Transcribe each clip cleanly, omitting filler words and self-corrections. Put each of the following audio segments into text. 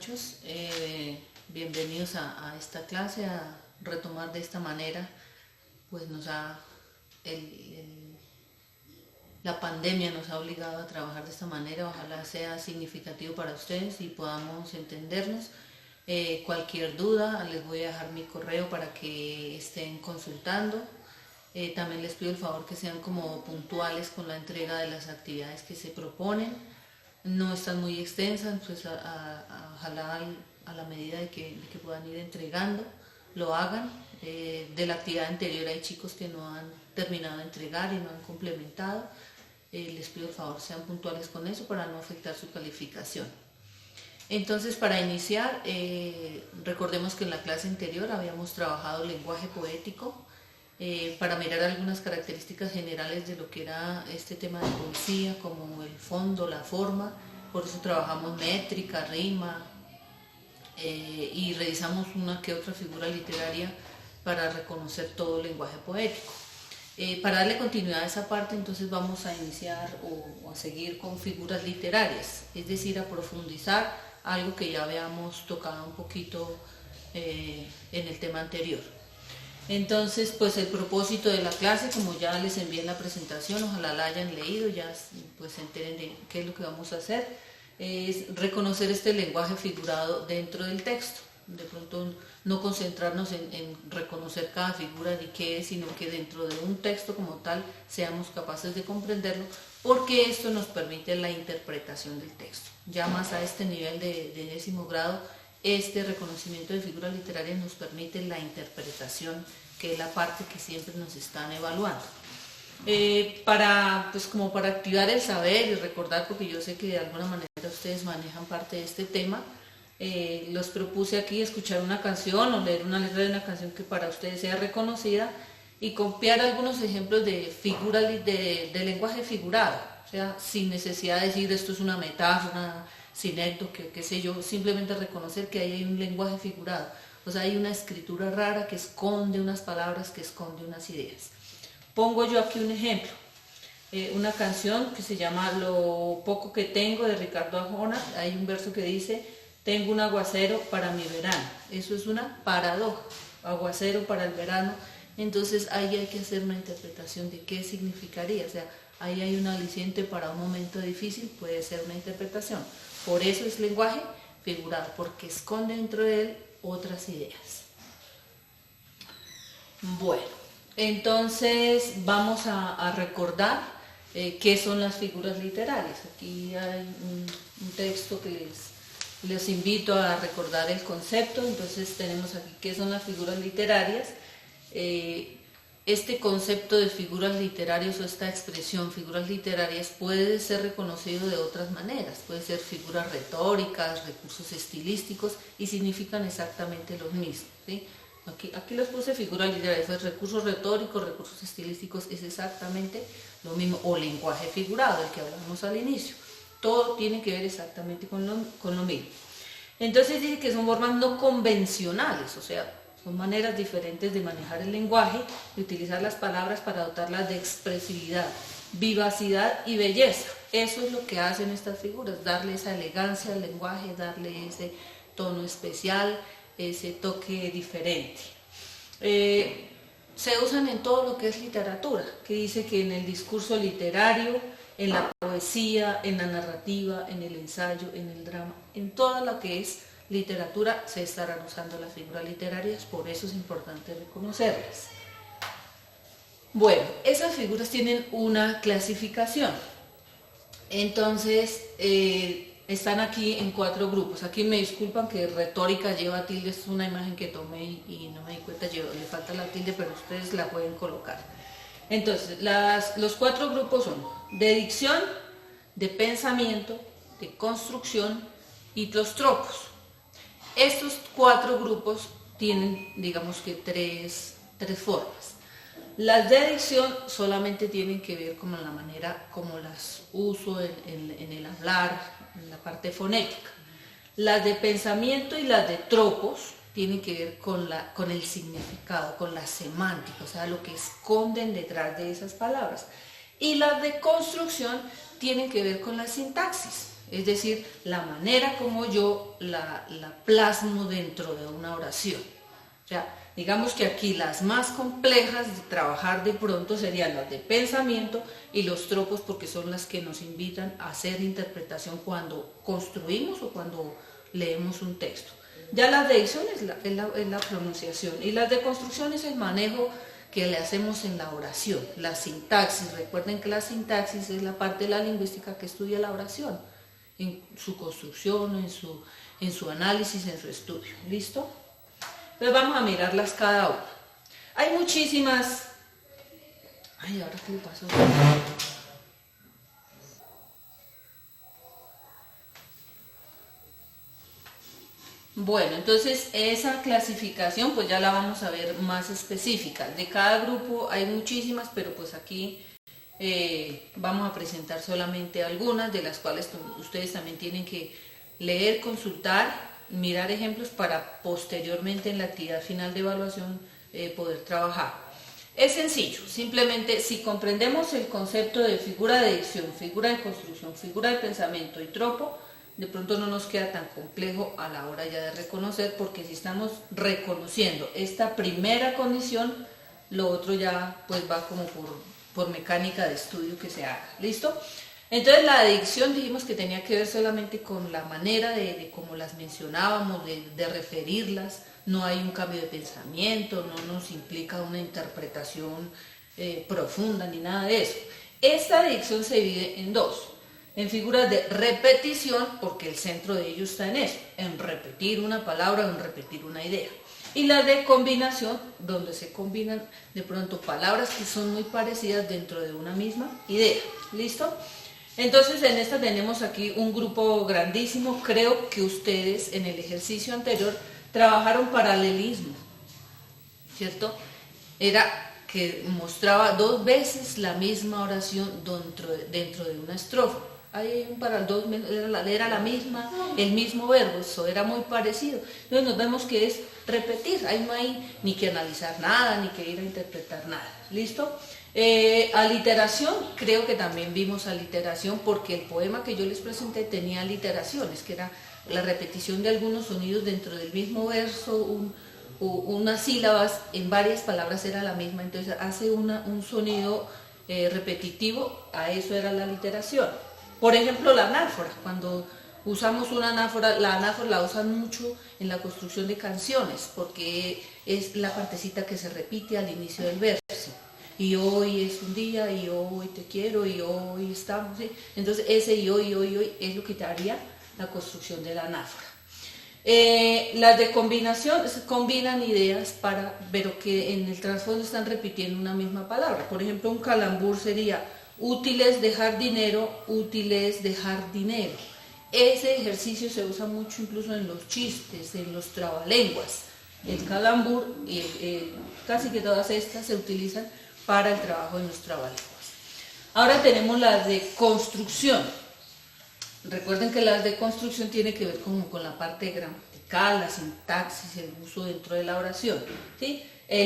muchachos, bienvenidos a esta clase, a retomar de esta manera, pues la pandemia nos ha obligado a trabajar de esta manera. Ojalá sea significativo para ustedes y podamos entendernos. Cualquier duda, les voy a dejar mi correo para que estén consultando. También les pido el favor que sean como puntuales con la entrega de las actividades que se proponen. No están muy extensas, pues ojalá a la medida de que puedan ir entregando, lo hagan. De la actividad anterior hay chicos que no han terminado de entregar y no han complementado. Les pido el favor sean puntuales con eso para no afectar su calificación. Entonces, para iniciar, recordemos que en la clase anterior habíamos trabajado lenguaje poético, para mirar algunas características generales de lo que era este tema de poesía, como el fondo, la forma. Por eso trabajamos métrica, rima, y revisamos una que otra figura literaria para reconocer todo el lenguaje poético. Para darle continuidad a esa parte, entonces vamos a iniciar o a seguir con figuras literarias, es decir, a profundizar algo que ya habíamos tocado un poquito en el tema anterior. Entonces, pues el propósito de la clase, como ya les envié en la presentación, ojalá la hayan leído, ya pues se enteren de qué es lo que vamos a hacer, es reconocer este lenguaje figurado dentro del texto. De pronto no concentrarnos en reconocer cada figura de qué es, sino que dentro de un texto como tal seamos capaces de comprenderlo, porque esto nos permite la interpretación del texto. Ya más a este nivel de 10º grado, este reconocimiento de figuras literarias nos permite la interpretación, que es la parte que siempre nos están evaluando. Como para activar el saber y recordar, porque yo sé que de alguna manera ustedes manejan parte de este tema, los propuse aquí escuchar una canción o leer una letra de una canción que para ustedes sea reconocida y copiar algunos ejemplos de figuras de lenguaje figurado, o sea, sin necesidad de decir esto es una metáfora, sinécdoque, qué sé yo, simplemente reconocer que ahí hay un lenguaje figurado, o sea, hay una escritura rara que esconde unas palabras, que esconde unas ideas. Pongo yo aquí un ejemplo, una canción que se llama Lo poco que tengo, de Ricardo Arjona. Hay un verso que dice: tengo un aguacero para mi verano. Eso es una paradoja, aguacero para el verano. Entonces ahí hay que hacer una interpretación de qué significaría, o sea, ahí hay un aliciente para un momento difícil, puede ser una interpretación. Por eso es lenguaje figurado, porque esconde dentro de él otras ideas. Bueno, entonces vamos a recordar qué son las figuras literarias. Aquí hay un texto que les invito a recordar el concepto. Entonces tenemos aquí qué son las figuras literarias. Este concepto de figuras literarias o esta expresión figuras literarias puede ser reconocido de otras maneras, puede ser figuras retóricas, recursos estilísticos, y significan exactamente lo mismo, ¿sí? Aquí les puse figuras literarias, pues recursos retóricos, recursos estilísticos es exactamente lo mismo, o lenguaje figurado, el que hablamos al inicio, todo tiene que ver exactamente con lo mismo. Entonces dice que son formas no convencionales, o sea, son maneras diferentes de manejar el lenguaje y utilizar las palabras para dotarlas de expresividad, vivacidad y belleza. Eso es lo que hacen estas figuras, darle esa elegancia al lenguaje, darle ese tono especial, ese toque diferente. Se usan en todo lo que es literatura, que dice que en el discurso literario, en la poesía, en la narrativa, en el ensayo, en el drama, en toda lo que es literatura se estarán usando las figuras literarias, por eso es importante reconocerlas. Bueno, esas figuras tienen una clasificación. Entonces, están aquí en 4 grupos. Aquí me disculpan que retórica lleva tilde, es una imagen que tomé y no me di cuenta, le falta la tilde, pero ustedes la pueden colocar. Entonces, los 4 grupos son de dicción, de pensamiento, de construcción y los tropos. Estos 4 grupos tienen, digamos que, tres formas. Las de dicción solamente tienen que ver con la manera como las uso en el hablar, en la parte fonética. Las de pensamiento y las de tropos tienen que ver con el significado, con la semántica, o sea, lo que esconden detrás de esas palabras. Y las de construcción tienen que ver con la sintaxis. es decir, la manera como yo la plasmo dentro de una oración. O sea, digamos que aquí las más complejas de trabajar de pronto serían las de pensamiento y los tropos, porque son las que nos invitan a hacer interpretación cuando construimos o cuando leemos un texto. Ya las de dicción es la pronunciación, y las de construcción es el manejo que le hacemos en la oración, la sintaxis. Recuerden que la sintaxis es la parte de la lingüística que estudia la oración, en su construcción, en su análisis, en su estudio. ¿Listo? Entonces vamos a mirarlas cada una. Hay muchísimas... Ay, ¿ahora qué le pasó? Bueno, entonces esa clasificación pues ya la vamos a ver más específica. De cada grupo hay muchísimas, pero pues aquí vamos a presentar solamente algunas, de las cuales ustedes también tienen que leer, consultar, mirar ejemplos para posteriormente en la actividad final de evaluación poder trabajar. Es sencillo, simplemente si comprendemos el concepto de figura de dicción, figura de construcción, figura de pensamiento y tropo, de pronto no nos queda tan complejo a la hora ya de reconocer, porque si estamos reconociendo esta primera condición, lo otro ya pues va como por mecánica de estudio que se haga. ¿Listo? Entonces la dicción dijimos que tenía que ver solamente con la manera de cómo las mencionábamos, de referirlas. No hay un cambio de pensamiento, no nos implica una interpretación profunda ni nada de eso. Esta dicción se divide en dos. En figuras de repetición, porque el centro de ello está en eso, en repetir una palabra o en repetir una idea. Y la de combinación, donde se combinan de pronto palabras que son muy parecidas dentro de una misma idea. ¿Listo? Entonces en esta tenemos aquí un grupo grandísimo. Creo que ustedes en el ejercicio anterior trabajaron paralelismo, ¿cierto? Era que mostraba 2 veces la misma oración dentro de una estrofa. Ahí era la misma, el mismo verbo, eso era muy parecido. Entonces nos vemos que es repetir, ahí no hay ni que analizar nada, ni que ir a interpretar nada. ¿Listo? Aliteración, creo que también vimos aliteración, porque el poema que yo les presenté tenía aliteraciones, que era la repetición de algunos sonidos dentro del mismo verso, unas sílabas en varias palabras era la misma, entonces hace un sonido repetitivo, a eso era la aliteración. Por ejemplo, la anáfora, cuando usamos una anáfora, la anáfora la usan mucho en la construcción de canciones, porque es la partecita que se repite al inicio del verso. Y hoy es un día, y hoy te quiero, y hoy estamos, ¿sí? Entonces ese y hoy es lo que te haría la construcción de la anáfora. Las de combinación combinan ideas pero que en el trasfondo están repitiendo una misma palabra. Por ejemplo, un calambur sería útil es dejar dinero, útil es dejar dinero. Ese ejercicio se usa mucho incluso en los chistes, en los trabalenguas. El calambur y casi que todas estas se utilizan para el trabajo de los trabalenguas. Ahora tenemos las de construcción. Recuerden que las de construcción tienen que ver como con la parte gramatical, la sintaxis, el uso dentro de la oración, ¿sí? La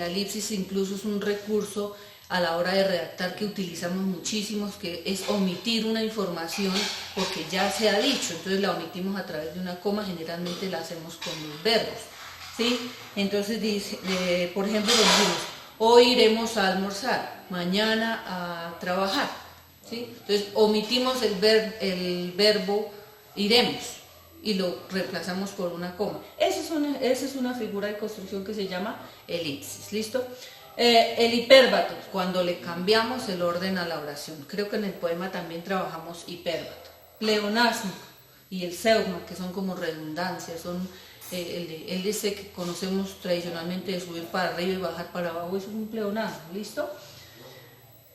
elipsis incluso es un recurso a la hora de redactar que utilizamos muchísimos, que es omitir una información porque ya se ha dicho, entonces la omitimos a través de una coma, generalmente la hacemos con los verbos, ¿sí? Entonces dice, por ejemplo, decimos, hoy iremos a almorzar, mañana a trabajar, ¿sí? Entonces omitimos el verbo iremos y lo reemplazamos por una coma. Esa es una figura de construcción que se llama elipsis, ¿listo? El hipérbato, cuando le cambiamos el orden a la oración. Creo que en el poema también trabajamos hipérbato. Pleonasmo y el seugma, que son como redundancias, son el ese que conocemos tradicionalmente de subir para arriba y bajar para abajo, eso es un pleonasmo, ¿listo?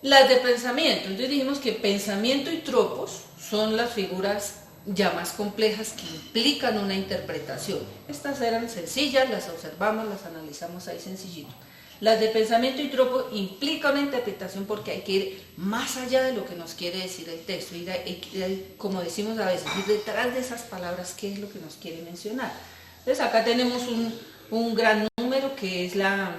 Las de pensamiento, entonces dijimos que pensamiento y tropos son las figuras ya más complejas que implican una interpretación. Estas eran sencillas, las observamos, las analizamos ahí sencillito. Las de pensamiento y tropo implican una interpretación porque hay que ir más allá de lo que nos quiere decir el texto, como decimos a veces, ir detrás de esas palabras, qué es lo que nos quiere mencionar. Entonces acá tenemos un gran número que es la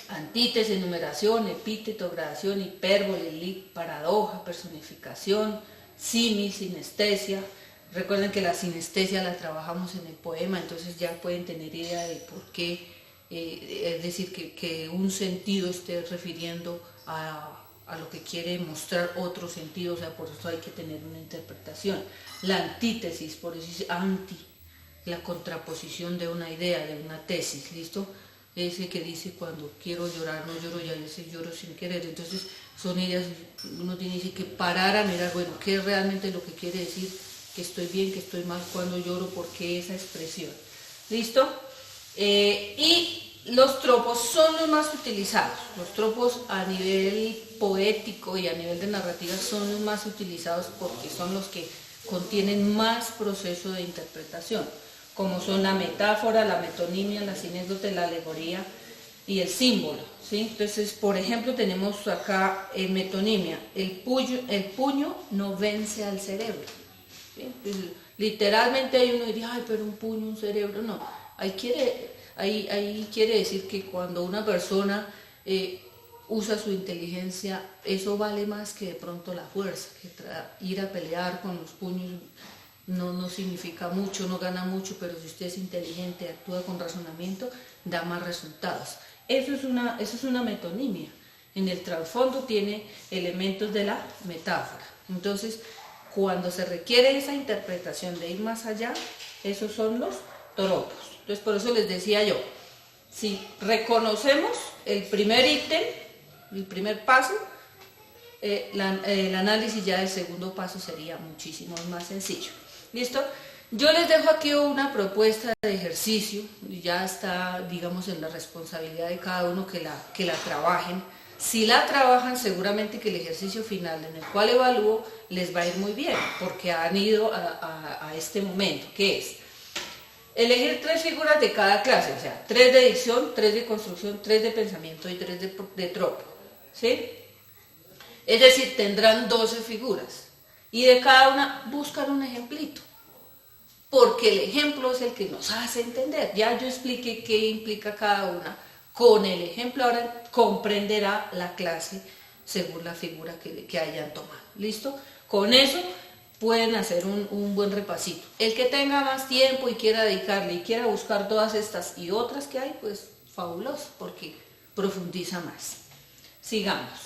antítesis, enumeración, epíteto, gradación, hipérbole, paradoja, personificación, sinestesia. Recuerden que la sinestesia la trabajamos en el poema, entonces ya pueden tener idea de por qué, es decir, que un sentido esté refiriendo a lo que quiere mostrar otro sentido, o sea, por eso hay que tener una interpretación. La antítesis, por eso es anti, la contraposición de una idea, de una tesis, ¿listo? Ese que dice cuando quiero llorar no lloro, ya ese lloro sin querer. Entonces son ideas, uno tiene que parar a mirar, bueno, qué es realmente lo que quiere decir, que estoy bien, que estoy mal, cuando lloro, por qué esa expresión. ¿Listo? Y los tropos son los más utilizados. Los tropos a nivel poético y a nivel de narrativa son los más utilizados porque son los que contienen más proceso de interpretación, como son la metáfora, la metonimia, la sinécdote, la alegoría y el símbolo, ¿sí? Entonces, por ejemplo, tenemos acá en metonimia, el puño no vence al cerebro, ¿sí? Entonces, literalmente hay uno diría, ay, pero un puño, un cerebro, no. Ahí quiere decir que cuando una persona usa su inteligencia, eso vale más que de pronto la fuerza, que ir a pelear con los puños. No significa mucho, no gana mucho, pero si usted es inteligente, actúa con razonamiento, da más resultados. Eso es una metonimia. En el trasfondo tiene elementos de la metáfora. Entonces, cuando se requiere esa interpretación de ir más allá, esos son los tropos. Entonces, por eso les decía yo, si reconocemos el primer ítem, el primer paso, el análisis ya del segundo paso sería muchísimo más sencillo. ¿Listo? Yo les dejo aquí una propuesta de ejercicio, ya está, digamos, en la responsabilidad de cada uno que la trabajen. Si la trabajan, seguramente que el ejercicio final en el cual evalúo les va a ir muy bien, porque han ido a este momento, que es elegir 3 figuras de cada clase, o sea, 3 de dicción, 3 de construcción, 3 de pensamiento y 3 de tropo, ¿sí? Es decir, tendrán 12 figuras y de cada una buscan un ejemplito, porque el ejemplo es el que nos hace entender. Ya yo expliqué qué implica cada una. Con el ejemplo ahora comprenderá la clase según la figura que hayan tomado. ¿Listo? Con eso pueden hacer un buen repasito. El que tenga más tiempo y quiera dedicarle y quiera buscar todas estas y otras que hay, pues fabuloso, porque profundiza más. Sigamos.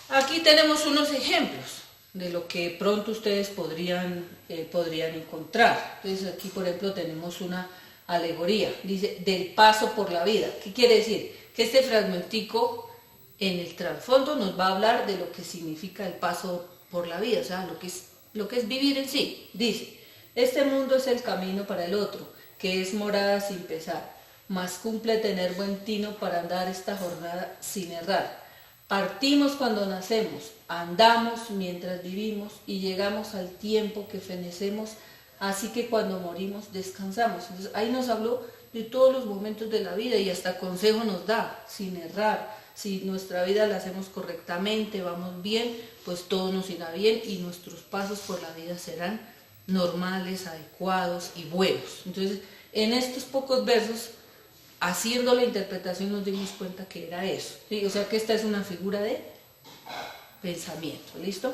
Aquí tenemos unos ejemplos de lo que pronto ustedes podrían encontrar. Entonces aquí, por ejemplo, tenemos una alegoría, dice, del paso por la vida. ¿Qué quiere decir? Que este fragmentico en el trasfondo nos va a hablar de lo que significa el paso por la vida, o sea, lo que es vivir en sí. Dice, este mundo es el camino para el otro, que es morada sin pesar, mas cumple tener buen tino para andar esta jornada sin errar. Partimos cuando nacemos, andamos mientras vivimos y llegamos al tiempo que fenecemos, así que cuando morimos descansamos. Entonces ahí nos habló de todos los momentos de la vida y hasta consejo nos da, sin errar. Si nuestra vida la hacemos correctamente, vamos bien, pues todo nos irá bien y nuestros pasos por la vida serán normales, adecuados y buenos. Entonces, en estos pocos versos, haciendo la interpretación nos dimos cuenta que era eso, ¿sí? O sea que esta es una figura de pensamiento, ¿listo?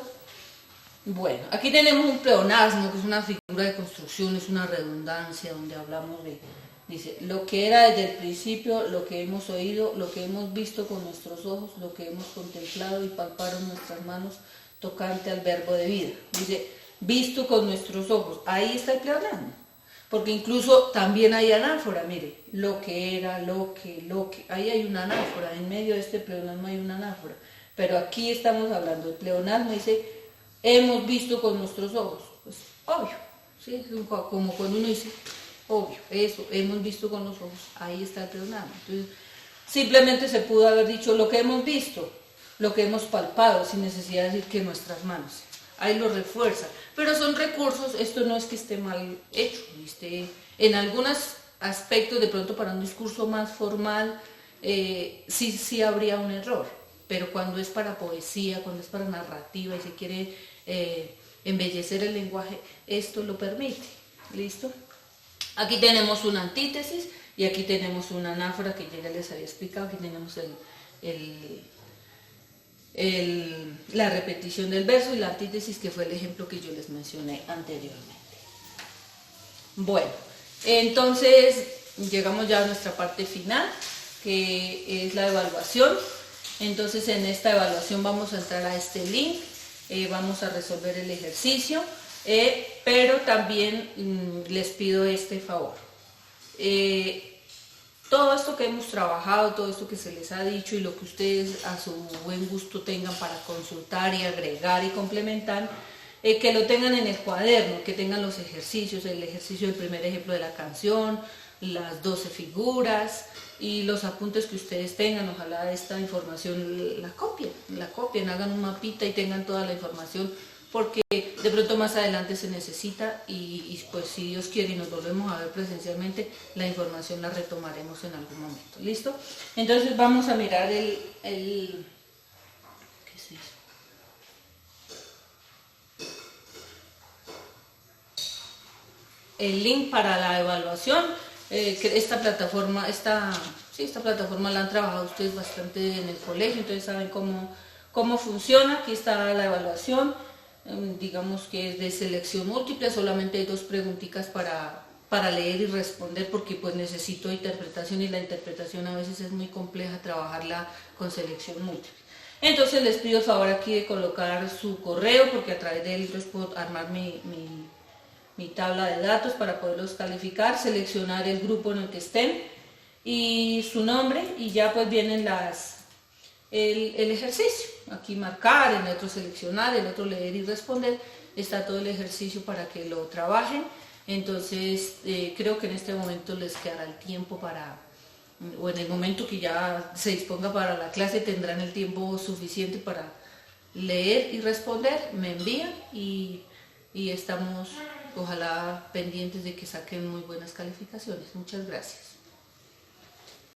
Bueno, aquí tenemos un pleonasmo, que es una figura de construcción, es una redundancia donde hablamos de, dice, lo que era desde el principio, lo que hemos oído, lo que hemos visto con nuestros ojos, lo que hemos contemplado y palparon nuestras manos tocante al verbo de vida. Dice, visto con nuestros ojos, ahí está el pleonasmo. Porque incluso también hay anáfora, mire, lo que era, lo que, ahí hay una anáfora, en medio de este pleonasmo hay una anáfora, pero aquí estamos hablando, el pleonasmo dice, hemos visto con nuestros ojos, pues obvio, ¿sí? Como cuando uno dice, obvio, eso, hemos visto con los ojos, ahí está el pleonasmo. Entonces, simplemente se pudo haber dicho lo que hemos visto, lo que hemos palpado, sin necesidad de decir que nuestras manos. Ahí lo refuerza, pero son recursos, esto no es que esté mal hecho, en algunos aspectos de pronto para un discurso más formal sí habría un error, pero cuando es para poesía, cuando es para narrativa y se quiere embellecer el lenguaje, esto lo permite, ¿listo? Aquí tenemos una antítesis y aquí tenemos una anáfora que ya les había explicado, aquí tenemos la repetición del verso y la antítesis, que fue el ejemplo que yo les mencioné anteriormente. Bueno, entonces llegamos ya a nuestra parte final, que es la evaluación. Entonces en esta evaluación vamos a entrar a este link, vamos a resolver el ejercicio, pero también les pido este favor. Todo esto que hemos trabajado, todo esto que se les ha dicho y lo que ustedes a su buen gusto tengan para consultar y agregar y complementar, que lo tengan en el cuaderno, que tengan los ejercicios, el ejercicio del primer ejemplo de la canción, las 12 figuras y los apuntes que ustedes tengan. Ojalá esta información la copien, hagan un mapita y tengan toda la información, porque de pronto más adelante se necesita y pues si Dios quiere y nos volvemos a ver presencialmente, la información la retomaremos en algún momento. ¿Listo? Entonces vamos a mirar ¿qué es eso? El link para la evaluación. Que esta plataforma la han trabajado ustedes bastante en el colegio, entonces saben cómo funciona. Aquí está la evaluación. Digamos que es de selección múltiple, solamente hay 2 preguntitas para leer y responder, porque pues necesito interpretación y la interpretación a veces es muy compleja trabajarla con selección múltiple. Entonces les pido el favor aquí de colocar su correo, porque a través de él entonces puedo armar mi tabla de datos para poderlos calificar, seleccionar el grupo en el que estén y su nombre, y ya pues vienen el ejercicio. Aquí marcar, en el otro seleccionar, en el otro leer y responder. Está todo el ejercicio para que lo trabajen. Entonces creo que en este momento les quedará el tiempo o en el momento que ya se disponga para la clase, tendrán el tiempo suficiente para leer y responder. Me envían y estamos ojalá pendientes de que saquen muy buenas calificaciones. Muchas gracias.